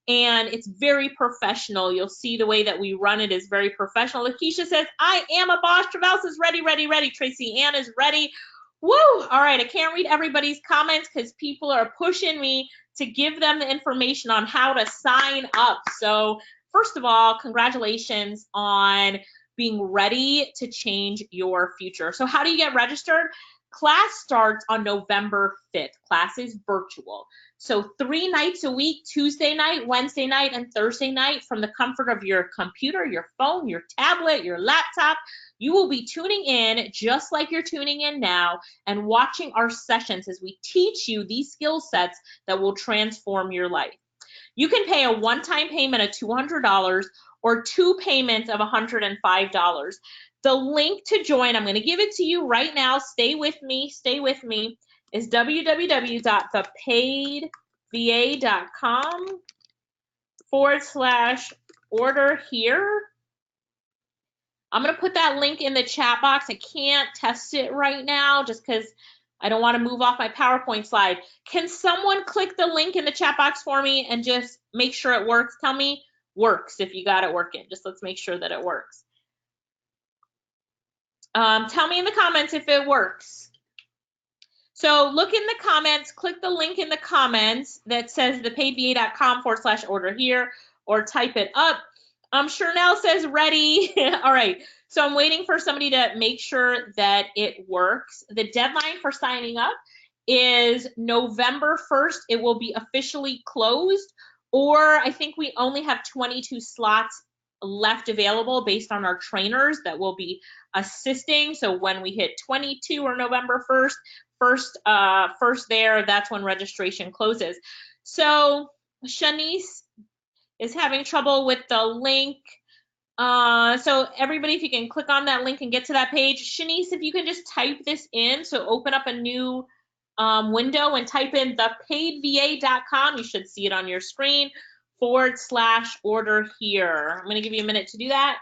And it's very professional. You'll see the way that we run it is very professional. Lakeisha says, I am a boss. Travel says, ready. Tracy Ann is ready. Woo! All right, I can't read everybody's comments because people are pushing me to give them the information on how to sign up. So first of all, congratulations on being ready to change your future. So how do you get registered? Class starts on November 5th. Class is virtual. So 3 nights a week, Tuesday night, Wednesday night, and Thursday night, from the comfort of your computer, your phone, your tablet, your laptop, you will be tuning in just like you're tuning in now and watching our sessions as we teach you these skill sets that will transform your life. You can pay a one-time payment of $200 or 2 payments of $105. The link to join, I'm going to give it to you right now. Stay with me, is www.thepaidva.com/order here. I'm going to put that link in the chat box. I can't test it right now just because I don't want to move off my PowerPoint slide. Can someone click the link in the chat box for me and just make sure it works? Tell me works if you got it working. Just let's make sure that it works. Tell me in the comments if it works. So look in the comments, click the link in the comments that says thepaidva.com/order here, or type it up. Chernelle says ready. All right, so I'm waiting for somebody to make sure that it works. The deadline for signing up is November 1st. It will be officially closed, or I think we only have 22 slots left available based on our trainers that will be assisting. So when we hit 22 or November 1st, first there, that's when registration closes. So Shanice is having trouble with the link. So everybody, if you can click on that link and get to that page. Shanice, if you can just type this in, so open up a new window and type in thepaidva.com. You should see it on your screen, /order here. I'm going to give you a minute to do that.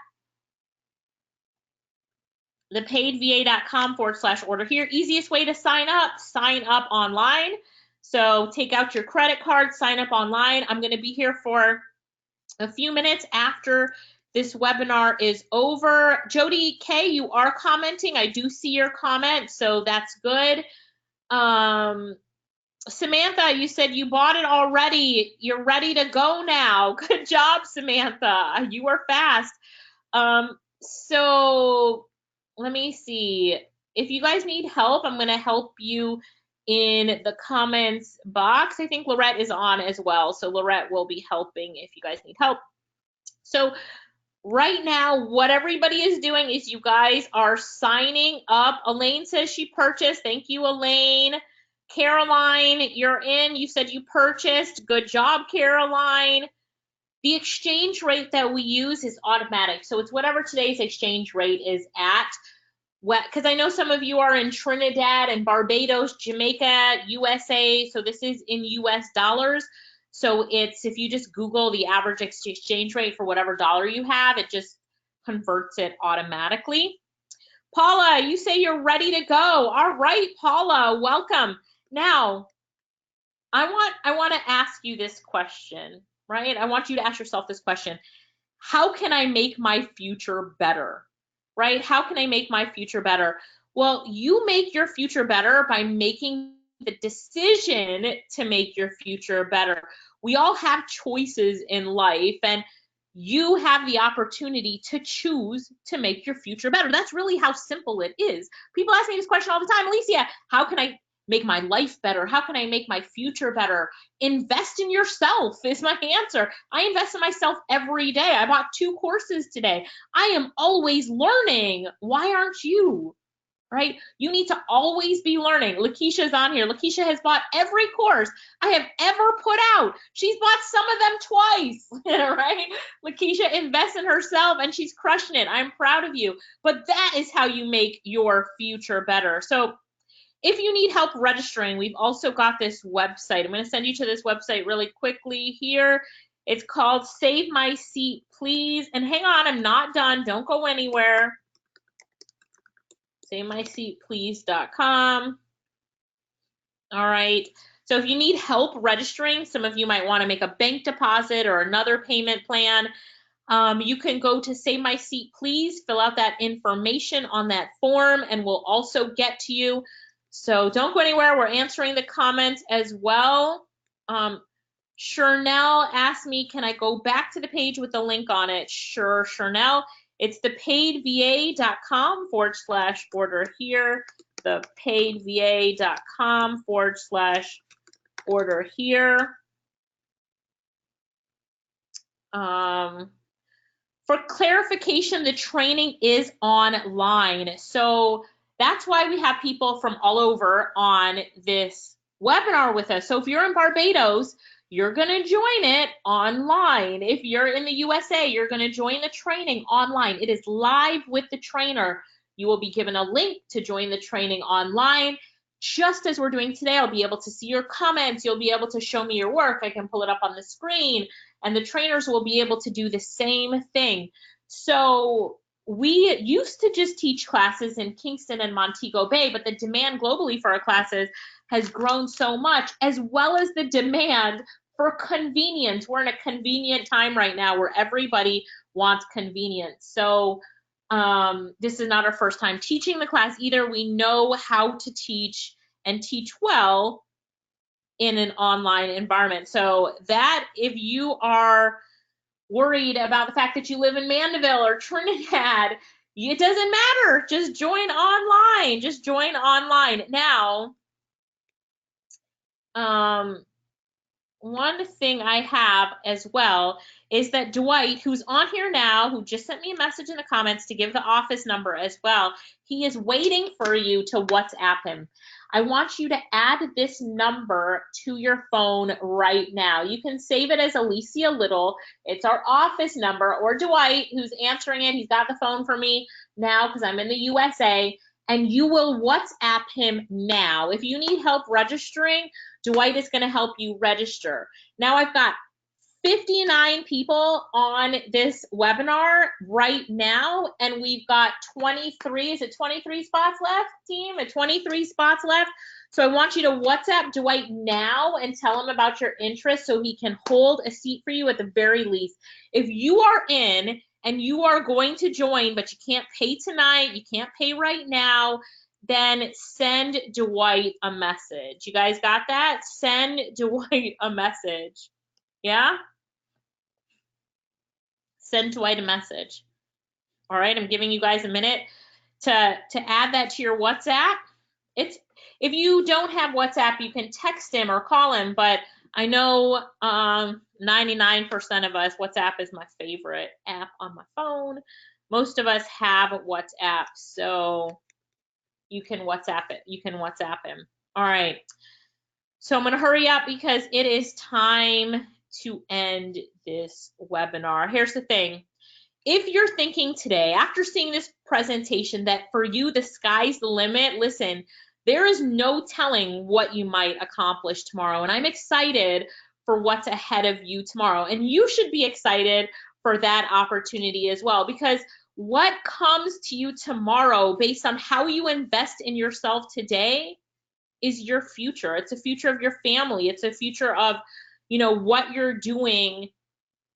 Thepaidva.com /order here. Easiest way to sign up online. So take out your credit card, sign up online. I'm going to be here for a few minutes after this webinar is over. Jody K, you are commenting. I do see your comment, so that's good. Samantha, you said you bought it already. You're ready to go now. Good job, Samantha. You were fast. So let me see. If you guys need help, I'm going to help you in the comments box. I think Lorette is on as well, so Lorette will be helping if you guys need help. So right now, what everybody is doing is you guys are signing up. Elaine says she purchased. Thank you, Elaine. Caroline, you're in. You said you purchased. Good job, Caroline. The exchange rate that we use is automatic. So it's whatever today's exchange rate is at. Because I know some of you are in Trinidad and Barbados, Jamaica, USA. So this is in US dollars. So it's, if you just Google the average exchange rate for whatever dollar you have, it just converts it automatically. Paula, you say you're ready to go. All right, Paula, welcome. Now, I want to ask you this question, right? I want you to ask yourself this question. How can I make my future better, right? How can I make my future better? Well, you make your future better by making the decision to make your future better. We all have choices in life, and you have the opportunity to choose to make your future better. That's really how simple it is. People ask me this question all the time, Alicia, how can I make my life better? How can I make my future better? Invest in yourself is my answer. I invest in myself every day. I bought 2 courses today. I am always learning. Why aren't you? Right? You need to always be learning. Lakeisha's on here. Lakeisha has bought every course I have ever put out. She's bought some of them twice, right? Lakeisha invests in herself and she's crushing it. I'm proud of you. But that is how you make your future better. So if you need help registering, we've also got this website. I'm going to send you to this website really quickly here. It's called Save My Seat, Please. And hang on, I'm not done. Don't go anywhere. SaveMySeatPlease.com. All right. So if you need help registering, some of you might want to make a bank deposit or another payment plan. You can go to Save My Seat, Please, fill out that information on that form, and we'll also get to you. So don't go anywhere. We're answering the comments as well. Chernell asked me, can I go back to the page with the link on it? Sure, Chernell. It's thepaidva.com/order here. Thepaidva.com/order here. For clarification, the training is online. So that's why we have people from all over on this webinar with us. So if you're in Barbados, you're going to join it online. If you're in the USA, you're going to join the training online. It is live with the trainer. You will be given a link to join the training online. Just as we're doing today, I'll be able to see your comments. You'll be able to show me your work. I can pull it up on the screen, and the trainers will be able to do the same thing. So we used to just teach classes in Kingston and Montego Bay, but the demand globally for our classes has grown so much, as well as the demand for convenience. We're in a convenient time right now where everybody wants convenience. So this is not our first time teaching the class either. We know how to teach and teach well in an online environment. So that, if you are worried about the fact that you live in Mandeville or Trinidad, it doesn't matter. Just join online. Just join online. Now, one thing I have as well is that Dwight, who's on here now, who just sent me a message in the comments to give the office number as well, he is waiting for you to WhatsApp him. I want you to add this number to your phone right now. You can save it as Alicia Lyttle. It's our office number, or Dwight, who's answering it. He's got the phone for me now because I'm in the USA, and you will WhatsApp him now. If you need help registering, Dwight is going to help you register. Now I've got 59 people on this webinar right now, and we've got 23, is it 23 spots left, team? 23 spots left. So I want you to WhatsApp Dwight now and tell him about your interest so he can hold a seat for you at the very least. If you are in and you are going to join, but you can't pay tonight, you can't pay right now, then send Dwight a message. You guys got that? Send Dwight a message. Yeah? Send Dwight a message. All right, I'm giving you guys a minute to add that to your WhatsApp. If you don't have WhatsApp, you can text him or call him, but I know 99% of us, WhatsApp is my favorite app on my phone. Most of us have WhatsApp, so you can WhatsApp it. You can WhatsApp him. All right. So I'm going to hurry up because it is time to end this webinar. Here's the thing. If you're thinking today, after seeing this presentation, that for you, the sky's the limit, listen, there is no telling what you might accomplish tomorrow. And I'm excited for what's ahead of you tomorrow. And you should be excited for that opportunity as well, because what comes to you tomorrow based on how you invest in yourself today is your future. It's a future of your family. It's a future of, you know, what you're doing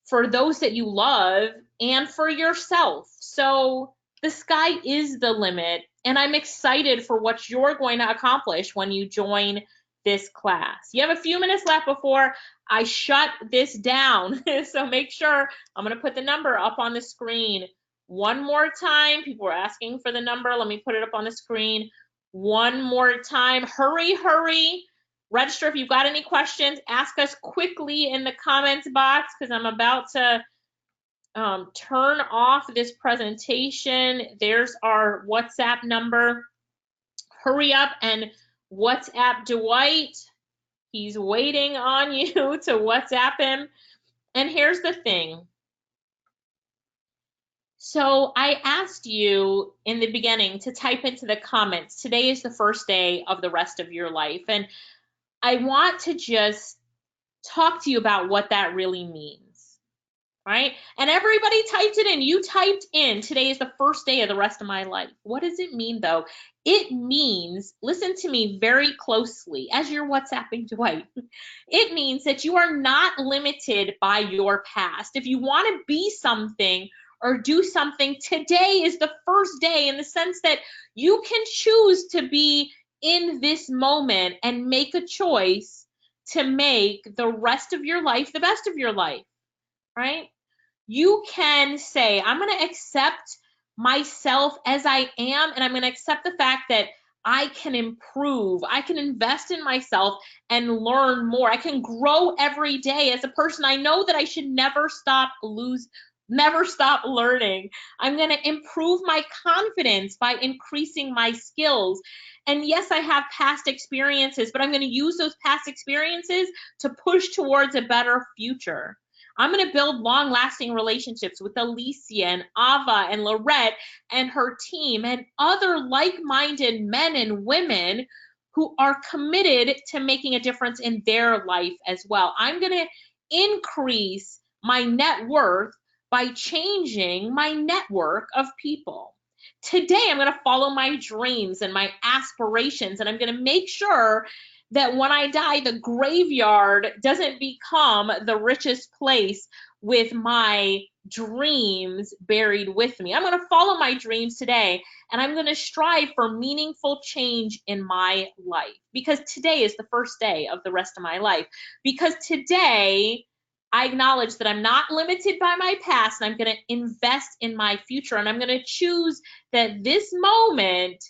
for those that you love and for yourself. So the sky is the limit, and I'm excited for what you're going to accomplish when you join this class. You have a few minutes left before I shut this down. So make sure, I'm going to put the number up on the screen one more time. People are asking for the number. Let me put it up on the screen one more time. Hurry, hurry. Register if you've got any questions. Ask us quickly in the comments box because I'm about to turn off this presentation. There's our WhatsApp number. Hurry up and WhatsApp Dwight. He's waiting on you to WhatsApp him. And here's the thing. So I asked you in the beginning to type into the comments, today is the first day of the rest of your life. And I want to just talk to you about what that really means, right? And everybody typed it in. You typed in, today is the first day of the rest of my life. What does it mean, though? It means, listen to me very closely as you're WhatsApping Dwight. It means that you are not limited by your past. If you want to be something or do something, today is the first day, in the sense that you can choose to be in this moment and make a choice to make the rest of your life the best of your life, right? You can say, I'm going to accept myself as I am, and I'm going to accept the fact that I can improve. I can invest in myself and learn more. I can grow every day as a person. I know that I should never stop learning. I'm going to improve my confidence by increasing my skills. And yes, I have past experiences, but I'm going to use those past experiences to push towards a better future. I'm going to build long-lasting relationships with Alicia and Ava and Lorette and her team and other like-minded men and women who are committed to making a difference in their life as well. I'm going to increase my net worth by changing my network of people. Today, I'm going to follow my dreams and my aspirations, and I'm going to make sure that when I die, the graveyard doesn't become the richest place with my dreams buried with me. I'm going to follow my dreams today, and I'm going to strive for meaningful change in my life, because today is the first day of the rest of my life. Because today, I acknowledge that I'm not limited by my past, and I'm going to invest in my future, and I'm going to choose that this moment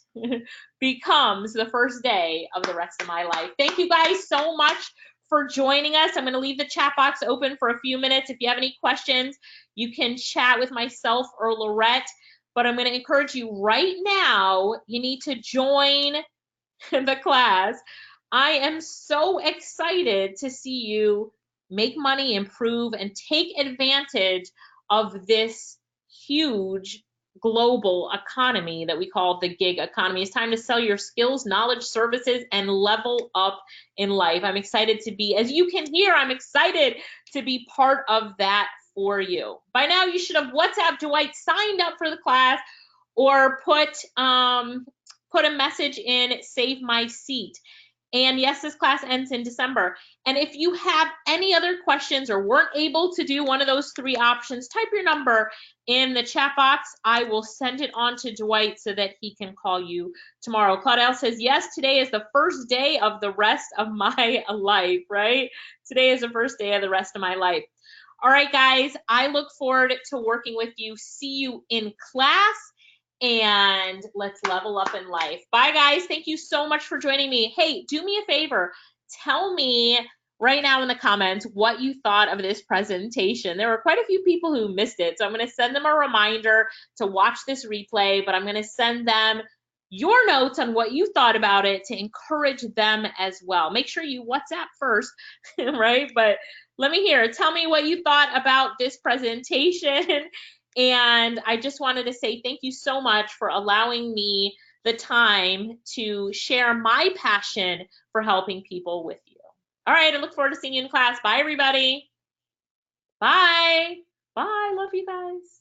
becomes the first day of the rest of my life. Thank you guys so much for joining us. I'm going to leave the chat box open for a few minutes. If you have any questions, you can chat with myself or Lorette, but I'm going to encourage you right now, you need to join the class. I am so excited to see you make money, improve, and take advantage of this huge global economy that we call the gig economy. It's time to sell your skills, knowledge, services, and level up in life. I'm excited to be, as you can hear, I'm excited to be part of that for you. By now, you should have WhatsApp Dwight, signed up for the class, or put a message in, save my seat. And yes, this class ends in December. And if you have any other questions or weren't able to do one of those 3 options, type your number in the chat box. I will send it on to Dwight so that he can call you tomorrow. Claudel says, yes, today is the first day of the rest of my life, right? Today is the first day of the rest of my life. All right, guys, I look forward to working with you. See you in class. And let's level up in life. Bye, guys. Thank you so much for joining me. Hey, do me a favor. Tell me right now in the comments what you thought of this presentation. There were quite a few people who missed it, so I'm going to send them a reminder to watch this replay, but I'm going to send them your notes on what you thought about it to encourage them as well. Make sure you WhatsApp first, right? But let me hear. Tell me what you thought about this presentation. And I just wanted to say thank you so much for allowing me the time to share my passion for helping people with you. All right, I look forward to seeing you in class. Bye, everybody. Bye. Bye. Love you guys.